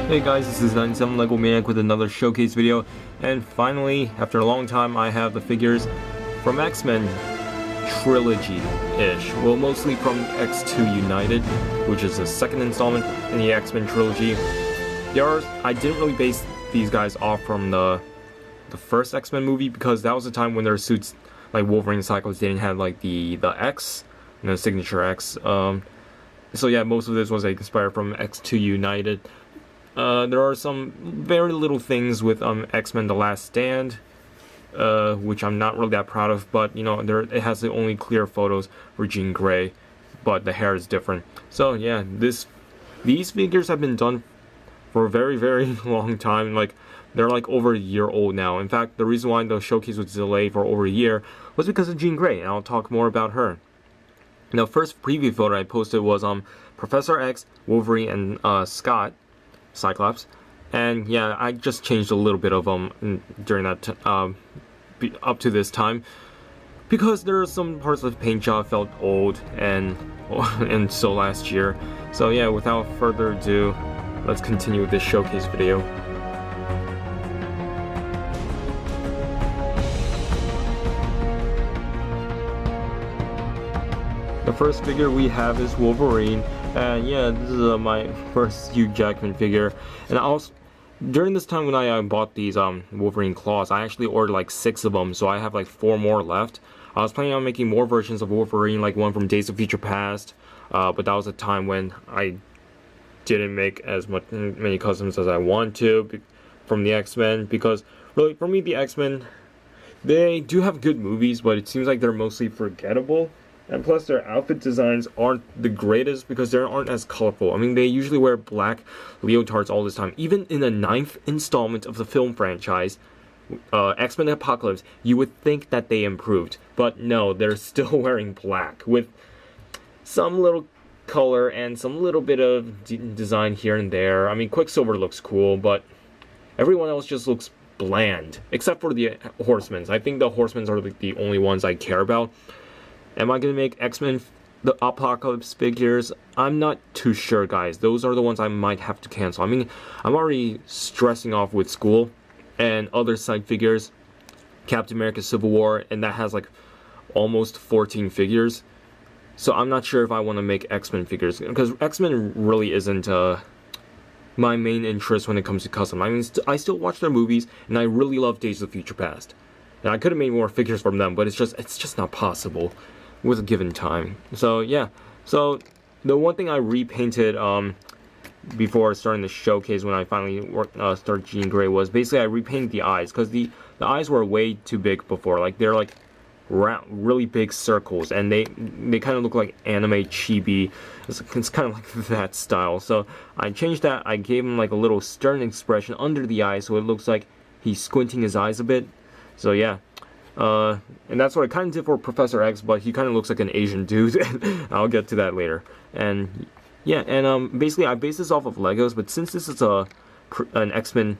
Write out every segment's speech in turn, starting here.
Hey guys, this is 97 Lego Maniac with another showcase video, and finally, after a long time, I have the figures from X-Men Trilogy-ish. Well, mostly from X2 United, which is the second installment in the X-Men Trilogy. I didn't really base these guys off from the first X-Men movie, because that was the time when their suits, like Wolverine and Cyclops, didn't have like the X, the signature X. So yeah, most of this was inspired from X2 United. There are some very little things with X-Men The Last Stand, which I'm not really that proud of, but you know, it has the only clear photos for Jean Grey, but the hair is different. So yeah, these figures have been done for a very, very long time. Like, they're like over a year old now. In fact, the reason why the showcase was delayed for over a year was because of Jean Grey, and I'll talk more about her. Now, first preview photo I posted was Professor X, Wolverine, and Cyclops, and yeah, I just changed a little bit of them during that up to this time, because there are some parts of the paint job felt old and so last year. So yeah, without further ado, let's continue with this showcase video. The first figure we have is Wolverine, and yeah, this is my first Hugh Jackman figure. And also, during this time when I bought these Wolverine claws, I actually ordered like 6 of them, so I have like 4 more left. I was planning on making more versions of Wolverine, like one from Days of Future Past, but that was a time when I didn't make as many customs as I wanted to from the X-Men, because really, for me, the X-Men, they do have good movies, but it seems like they're mostly forgettable. And plus, their outfit designs aren't the greatest because they aren't as colorful. I mean, they usually wear black leotards all this time. Even in the 9th installment of the film franchise, X-Men Apocalypse, you would think that they improved. But no, they're still wearing black with some little color and some little bit of design here and there. I mean, Quicksilver looks cool, but everyone else just looks bland. Except for the Horsemen. I think the Horsemen are the only ones I care about. Am I going to make X-Men the Apocalypse figures? I'm not too sure, guys. Those are the ones I might have to cancel. I mean, I'm already stressing off with school and other side figures. Captain America Civil War, and that has like almost 14 figures. So I'm not sure if I want to make X-Men figures, because X-Men really isn't my main interest when it comes to custom. I mean, I still watch their movies, and I really love Days of Future Past. And I could have made more figures from them, but it's just not possible with a given time. So yeah, so the one thing I repainted before starting the showcase, when I finally started Jean Grey, was basically I repainted the eyes, because the eyes were way too big before. Like, they're like round, really big circles, and they kind of look like anime chibi. It's kind of like that style. So I changed that. I gave him like a little stern expression under the eye, so it looks like he's squinting his eyes a bit. So yeah, and that's what I kind of did for Professor X, but he kind of looks like an Asian dude. I'll get to that later. And yeah, and basically I based this off of Legos, but since this is an X-Men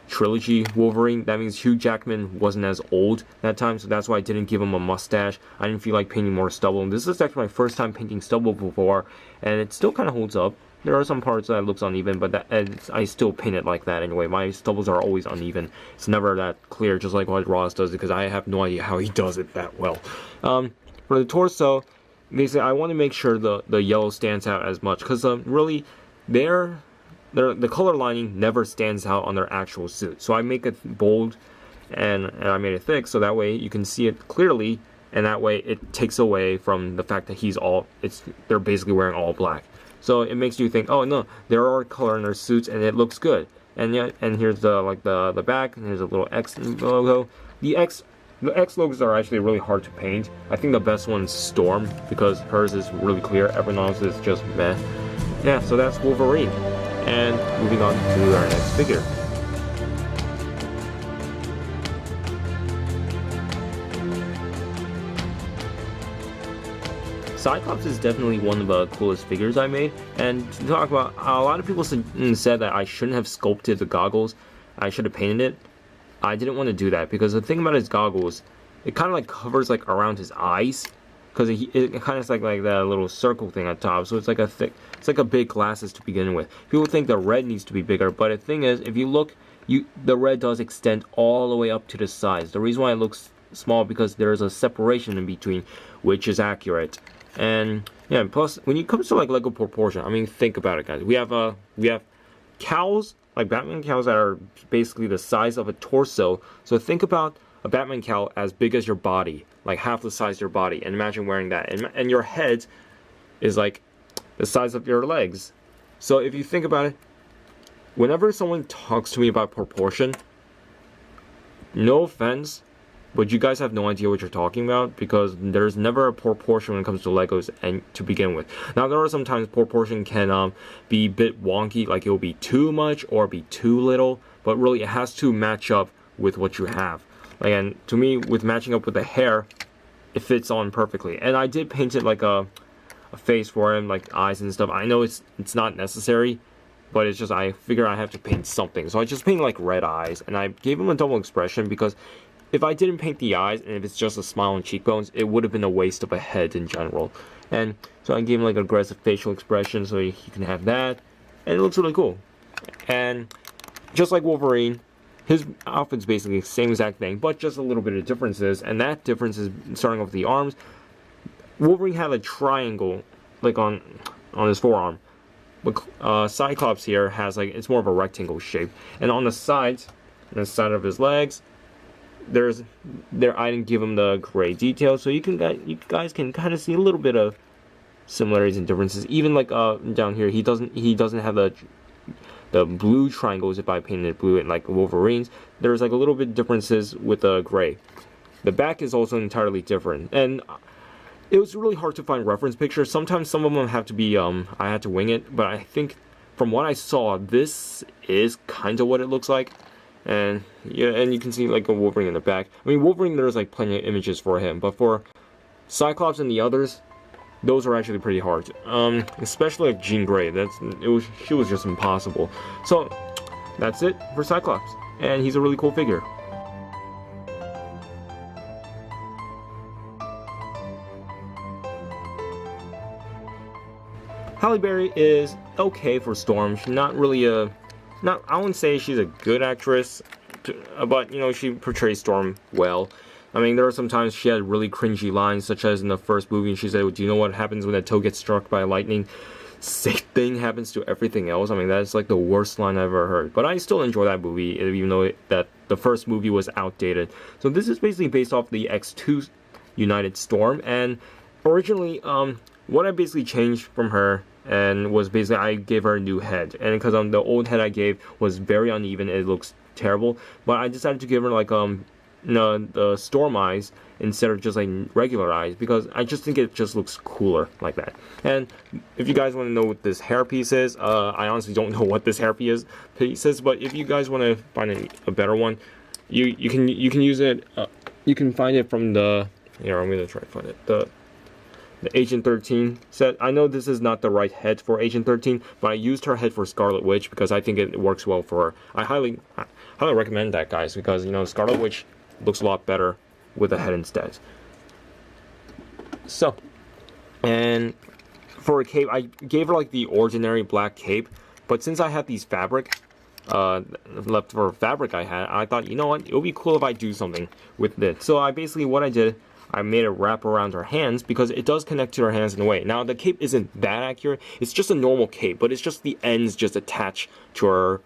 Trilogy Wolverine, that means Hugh Jackman wasn't as old that time, so that's why I didn't give him a mustache. I didn't feel like painting more stubble, and this is actually my first time painting stubble before, and it still kind of holds up. There are some parts that looks uneven, but I still paint it like that anyway. My stubbles are always uneven. It's never that clear, just like what Ross does, because I have no idea how he does it that well. For the torso, basically, I want to make sure the yellow stands out as much, because really, the color lining never stands out on their actual suit. So I make it bold, and I made it thick, so that way you can see it clearly, and that way it takes away from the fact that they're basically wearing all black. So it makes you think, oh no, there are color in their suits, and it looks good. And yeah, and here's the back, and here's a little X logo. The X logos are actually really hard to paint. I think the best one's Storm, because hers is really clear. Everyone else is just meh. Yeah, so that's Wolverine. And moving on to our next figure. Cyclops is definitely one of the coolest figures I made, and to talk about, a lot of people said that I shouldn't have sculpted the goggles, I should have painted it. I didn't want to do that, because the thing about his goggles, it kind of like covers like around his eyes, because it kind of is like that little circle thing at top. So it's like a big glasses to begin with. People think the red needs to be bigger, but the thing is, if you look, the red does extend all the way up to the sides. The reason why it looks small because there's a separation in between, which is accurate. And yeah, plus when it comes to like Lego proportion, I mean, think about it, guys. We have cows, like Batman cows, that are basically the size of a torso. So think about a Batman cowl as big as your body, like half the size of your body, and imagine wearing that. And your head is like the size of your legs. So if you think about it, whenever someone talks to me about proportion, no offense, but you guys have no idea what you're talking about, because there's never a proportion when it comes to Legos and to begin with. Now, there are sometimes proportion can be a bit wonky, like it'll be too much or be too little, but really it has to match up with what you have. And to me, with matching up with the hair, it fits on perfectly. And I did paint it like a face for him, like eyes and stuff. I know it's not necessary, but it's just I figure I have to paint something. So I just painted like red eyes, and I gave him a double expression because if I didn't paint the eyes, and if it's just a smile and cheekbones, it would have been a waste of a head in general. And so I gave him like an aggressive facial expression so he can have that, and it looks really cool. And just like Wolverine, his outfit's basically the same exact thing, but just a little bit of differences, and that difference is starting off with the arms. Wolverine had a triangle like on his forearm, but Cyclops here has like, it's more of a rectangle shape, and on the sides, on the side of his legs, I didn't give him the gray detail, so you guys can kind of see a little bit of similarities and differences. Even like down here, he doesn't have the blue triangles. If I painted it blue, and like Wolverine's, there's like a little bit differences with the gray. The back is also entirely different, and it was really hard to find reference pictures. Sometimes some of them have to be I had to wing it, but I think from what I saw, this is kind of what it looks like. And yeah, and you can see like a Wolverine in the back. I mean, Wolverine, there's like plenty of images for him, but for Cyclops and the others, those are actually pretty hard. Especially like Jean Grey. She was just impossible. So that's it for Cyclops, and he's a really cool figure. Halle Berry is okay for Storm. She's not really I wouldn't say she's a good actress, but, you know, she portrays Storm well. I mean, there are some times she had really cringy lines, such as in the first movie, and she said, "Do you know what happens when a toe gets struck by lightning? Same thing happens to everything else." I mean, that's like the worst line I've ever heard. But I still enjoy that movie, even though that the first movie was outdated. So this is basically based off the X2 United Storm, and originally, what I basically changed from her and was basically I gave her a new head, and because the old head I gave was very uneven, it looks terrible, but I decided to give her like the Storm eyes instead of just like regular eyes, because I just think it just looks cooler like that. And if you guys want to know what this hairpiece is, I honestly don't know what this hairpiece is, but if you guys want to find a better one, you can use it. You can find it from the here. I'm gonna try to find it. The Agent 13 set. I know this is not the right head for Agent 13, but I used her head for Scarlet Witch because I think it works well for her. I highly recommend that, guys, because, you know, Scarlet Witch looks a lot better with a head instead. So, and for a cape, I gave her like the ordinary black cape, but since I had these leftover fabric I thought, you know what, it would be cool if I do something with this. So what I did, I made it wrap around her hands because it does connect to her hands in a way. Now, the cape isn't that accurate. It's just a normal cape, but it's just the ends just attached to her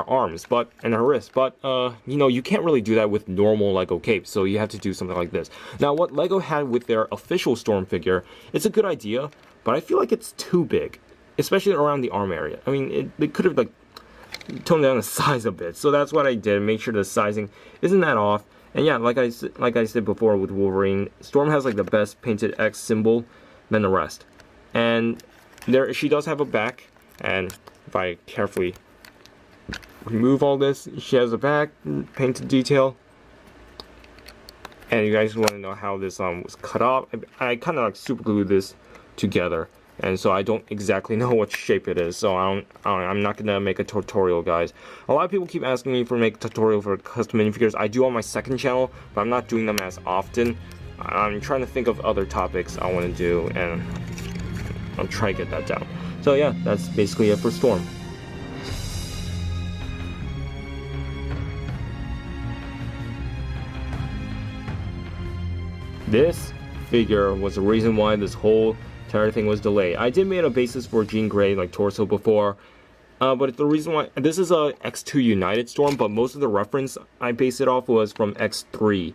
arms, and her wrists. But you know, you can't really do that with normal Lego capes, so you have to do something like this. Now, what Lego had with their official Storm figure, it's a good idea, but I feel like it's too big, especially around the arm area. I mean, they could have like toned down the size a bit. So that's what I did. Make sure the sizing isn't that off. And yeah, like I said before with Wolverine, Storm has like the best painted X symbol than the rest. And she does have a back, and if I carefully remove all this, she has a back painted detail. And you guys want to know how this was cut off? I kind of like super glued this together, and so I don't exactly know what shape it is, so I'm not gonna make a tutorial, guys. A lot of people keep asking me for make a tutorial for custom minifigures. I do on my second channel, but I'm not doing them as often. I'm trying to think of other topics I want to do, and I'll try to get that down. So yeah, that's basically it for Storm. This figure was the reason why this whole entire thing was delayed. I did make a basis for Jean Grey like torso before, but the reason why this is a X2 United Storm, but most of the reference I based it off was from X3,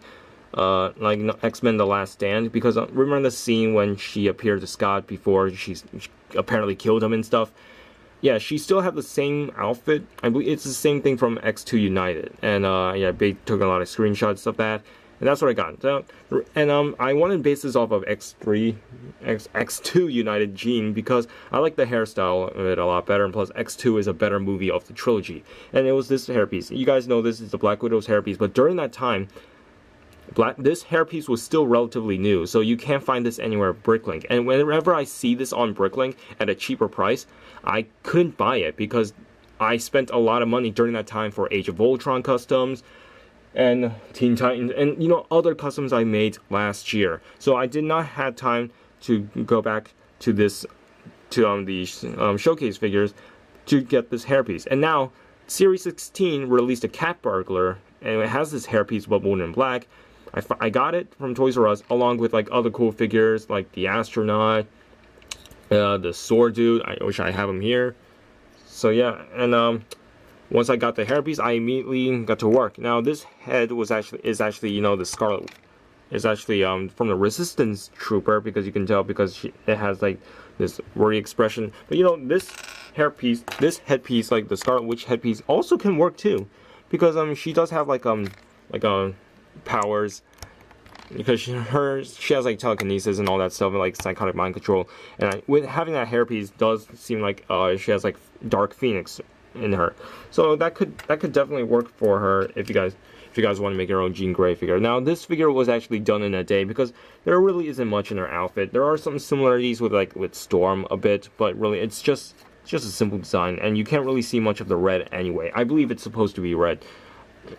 like X-Men: The Last Stand, because remember the scene when she appeared to Scott before she apparently killed him and stuff. Yeah, she still had the same outfit. I believe it's the same thing from X2 United, and yeah, they took a lot of screenshots of that. And that's what I got. So, and I wanted to base this off of X2 United Jean because I like the hairstyle of it a lot better, and plus X2 is a better movie of the trilogy. And it was this hairpiece. You guys know this is the Black Widow's hairpiece, but during that time, this hairpiece was still relatively new, so you can't find this anywhere at Bricklink. And whenever I see this on Bricklink at a cheaper price, I couldn't buy it because I spent a lot of money during that time for Age of Ultron customs, and Teen Titans, and you know, other customs I made last year. So I did not have time to go back to this, to the showcase figures to get this hairpiece. And now Series 16 released a Cat Burglar, and it has this hairpiece but worn in black. I got it from Toys R Us along with like other cool figures like the astronaut, the sword dude. I wish I have him here. So yeah, and once I got the hairpiece, I immediately got to work. Now this head is actually you know, the Scarlet is actually from the Resistance Trooper, because you can tell because it has like this worry expression. But you know, this headpiece, like the Scarlet Witch headpiece, also can work too, because she does have like powers, because she has like telekinesis and all that stuff, and like psychotic mind control. And with having that hairpiece does seem like she has like Dark Phoenix in her, so that could definitely work for her if you guys want to make your own Jean Grey figure. Now this figure was actually done in a day because there really isn't much in her outfit. There are some similarities with Storm a bit, but really it's just a simple design, and you can't really see much of the red anyway. I believe it's supposed to be red,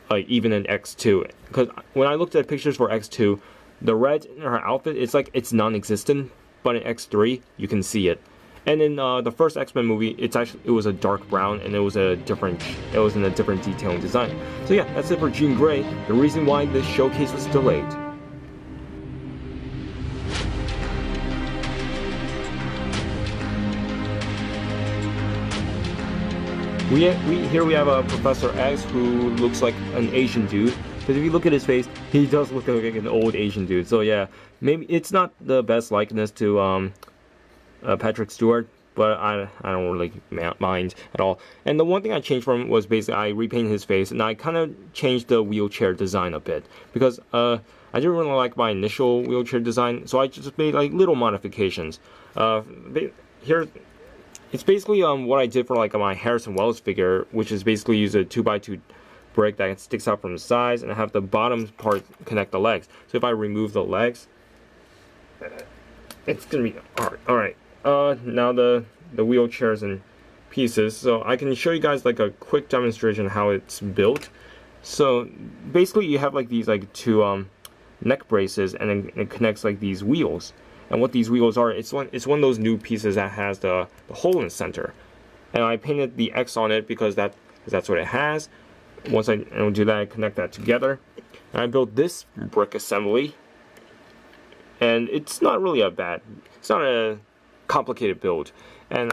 like even in X2, because when I looked at pictures for X2, the red in her outfit, it's non-existent, but in X3 you can see it. And in the first X-Men movie, it was a dark brown, and it was in a different detailing design. So yeah, that's it for Jean Grey, the reason why this showcase was delayed. Here we have a Professor X who looks like an Asian dude. Because if you look at his face, he does look like an old Asian dude. So yeah, maybe it's not the best likeness to Patrick Stewart, but I don't really mind at all. And the one thing I changed from was basically I repainted his face, and I kind of changed the wheelchair design a bit, because I didn't really like my initial wheelchair design, so I just made like little modifications. Here, it's basically what I did for like my Harrison Wells figure, which is basically use a 2x2 brick that sticks out from the sides, and I have the bottom part connect the legs. So if I remove the legs, it's gonna be hard. All right. Now the wheelchairs and pieces, so I can show you guys like a quick demonstration of how it's built. So basically you have like these like two neck braces, and then it connects like these wheels. And what these wheels are, it's one of those new pieces that has the hole in the center. And I painted the X on it because that's what it has. Once I do that, I connect that together. And I built this brick assembly. And it's not really it's not a complicated build. And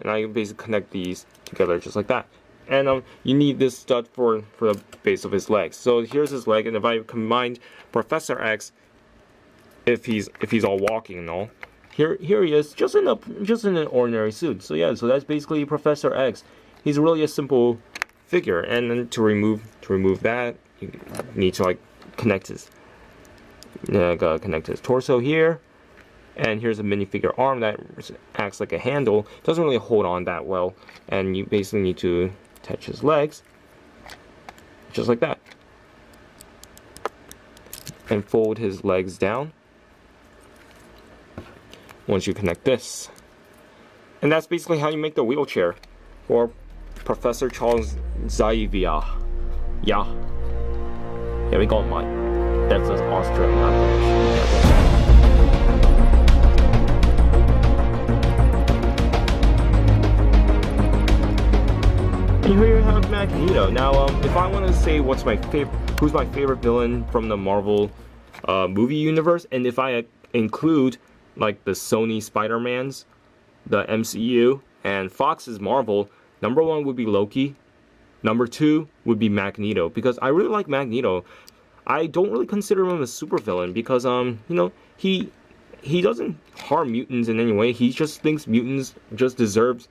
I basically connect these together just like that. And you need this stud for the base of his legs. So here's his leg, and if I combined Professor X, if he's all walking and all, here he is, just in an ordinary suit. So yeah, so that's basically Professor X. He's really a simple figure. And then to remove that, you need to like connect his torso here. And here's a minifigure arm that acts like a handle. Doesn't really hold on that well, and you basically need to attach his legs just like that, and fold his legs down once you connect this. And that's basically how you make the wheelchair for Professor Charles Xavier. Yeah, here we go, mate. That's an Austrian, not British. And here you have Magneto. Now, if I want to say who's my favorite villain from the Marvel movie universe, and if I include like the Sony Spider-Mans, the MCU, and Fox's Marvel, number 1 would be Loki. Number 2 would be Magneto, because I really like Magneto. I don't really consider him a supervillain because you know, he doesn't harm mutants in any way. He just thinks mutants just deserves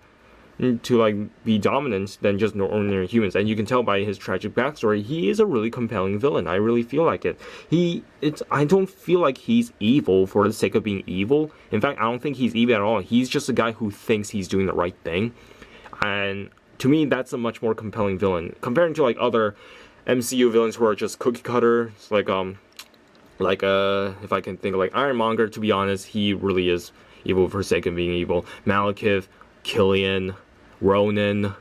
to like be dominant than just ordinary humans, and you can tell by his tragic backstory, he is a really compelling villain. I really feel like it. I don't feel like he's evil for the sake of being evil. In fact, I don't think he's evil at all. He's just a guy who thinks he's doing the right thing, and to me, that's a much more compelling villain comparing to like other MCU villains who are just cookie cutter. Like if I can think of like Ironmonger, to be honest, he really is evil for the sake of being evil. Malekith, Killian, Ronan,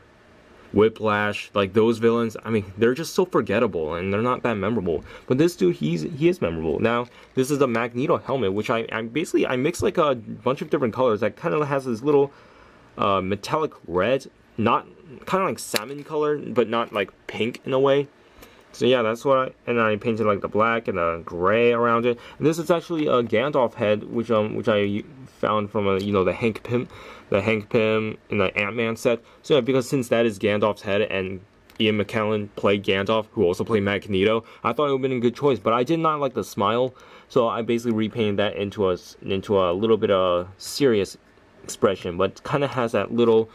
Whiplash, like those villains, I mean, they're just so forgettable and they're not that memorable. But this dude, he is memorable. Now, this is the Magneto helmet, which I mixed like a bunch of different colors that kind of has this little metallic red, not kind of like salmon color, but not like pink in a way. So yeah, that's what I painted like the black and the gray around it. And this is actually a Gandalf head, which I found from the Hank Pym in the Ant-Man set. So yeah, because since that is Gandalf's head and Ian McKellen played Gandalf, who also played Magneto, I thought it would have been a good choice. But I did not like the smile, so I basically repainted that into a little bit of serious expression, but kind of has that little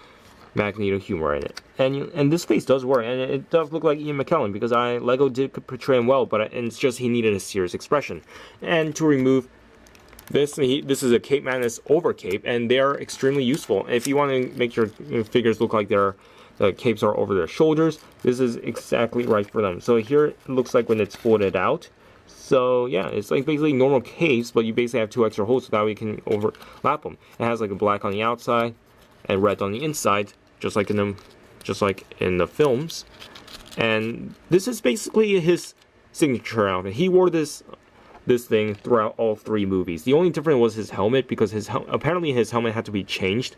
Magneto humor in it, and this face does work, and it does look like Ian McKellen because Lego did portray him well, but it's just he needed a serious expression. And to remove this, this is a Cape Madness over cape, and they are extremely useful. If you want to make your figures look like the capes are over their shoulders, this is exactly right for them. So here it looks like when it's folded out. So yeah, it's like basically normal capes, but you basically have 2 extra holes so that way you can overlap them. It has like a black on the outside and red on the inside, just like in the films. And this is basically his signature outfit. He wore this thing throughout all 3 movies. The only difference was his helmet, because apparently his helmet had to be changed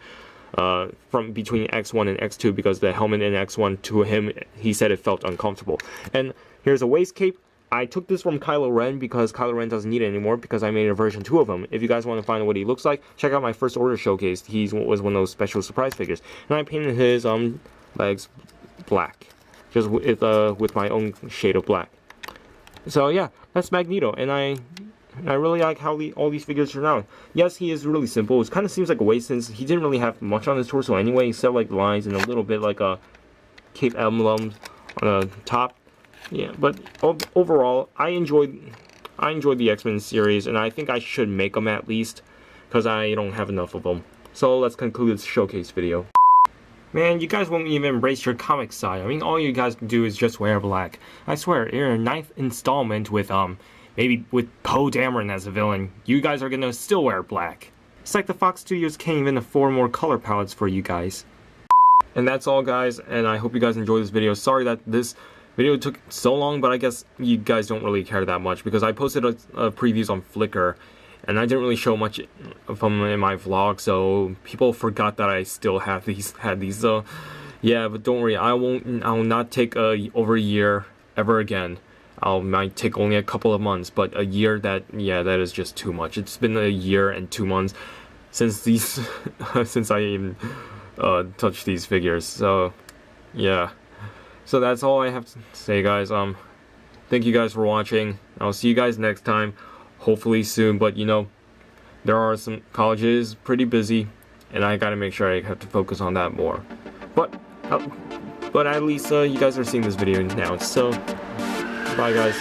from between X1 and X2, because the helmet in X1, to him, he said it felt uncomfortable. And here's a waist cape. I took this from Kylo Ren because Kylo Ren doesn't need it anymore, because I made a version 2 of him. If you guys want to find out what he looks like, check out my first order showcase. He was one of those special surprise figures. And I painted his legs black, just with my own shade of black. So yeah, that's Magneto, and I really like how all these figures turn out. Yes, he is really simple. It kind of seems like a waste since he didn't really have much on his torso anyway, except like lines and a little bit like a cape emblem on the top. Yeah, but overall, I enjoyed the X-Men series, and I think I should make them at least, because I don't have enough of them. So let's conclude this showcase video. Man, you guys won't even embrace your comic side. I mean, all you guys do is just wear black. I swear, you're a 9th installment with, maybe with Poe Dameron as a villain, you guys are gonna still wear black. It's like the Fox Studios can't even afford more color palettes for you guys. And that's all, guys, and I hope you guys enjoyed this video. Sorry that this video took so long, but I guess you guys don't really care that much because I posted a previews on Flickr, and I didn't really show much of them in my vlog, so people forgot that I still had these. So yeah, but don't worry, I will not take over a year ever again. Might take only a couple of months, but a year, that is just too much. It's been a year and 2 months since since I even touched these figures. So yeah. So that's all I have to say, guys. Thank you guys for watching. I'll see you guys next time, hopefully soon. But there are some colleges pretty busy, and I gotta make sure I have to focus on that more. But at least you guys are seeing this video now. So bye, guys.